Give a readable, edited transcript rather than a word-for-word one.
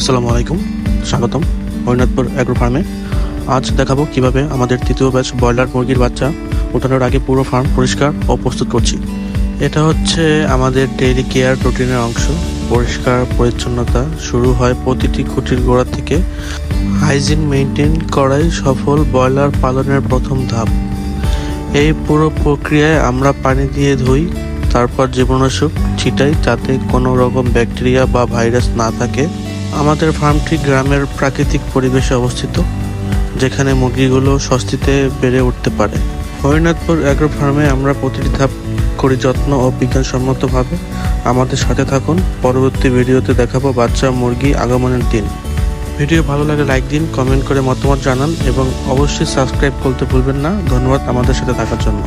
আসসালামু আলাইকুম, স্বাগতম হরিনাথপুর অ্যাগ্রো ফার্মে। আজ দেখাবো কিভাবে আমাদের তৃতীয় ব্যাচ ব্রয়লার মুরগির বাচ্চা ওঠানোর আগে পুরো ফার্ম পরিষ্কার ও প্রস্তুত করছি। এটা হচ্ছে আমাদের ডেইলি কেয়ার রুটিনের অংশ। পরিষ্কার পরিচ্ছন্নতা শুরু হয় প্রতিটি খুঁটির গোড়া থেকে। হাইজিন মেনটেন করাই সফল ব্রয়লার পালনের প্রথম ধাপ। এই পুরো প্রক্রিয়ায় আমরা পানি দিয়ে ধুই, তারপর জীবাণুনাশক ছিটাই যাতে কোনো রকম ব্যাকটেরিয়া বা ভাইরাস না থাকে। আমাদের ফার্মটি গ্রামের প্রাকৃতিক পরিবেশে অবস্থিত, যেখানে মুরগিগুলো স্বস্তিতে বেড়ে উঠতে পারে। হরিনাথপুর অ্যাগ্রো ফার্মে আমরা প্রতিটি ধাপ করি যত্ন ও বিজ্ঞানসম্মতভাবে। আমাদের সাথে থাকুন। পরবর্তী ভিডিওতে দেখাবো বাচ্চা মুরগি আগমনের দিন। ভিডিও ভালো লাগে লাইক দিন, কমেন্ট করে মতামত জানান এবং অবশ্যই সাবস্ক্রাইব করতে ভুলবেন না। ধন্যবাদ আমাদের সাথে থাকার জন্য।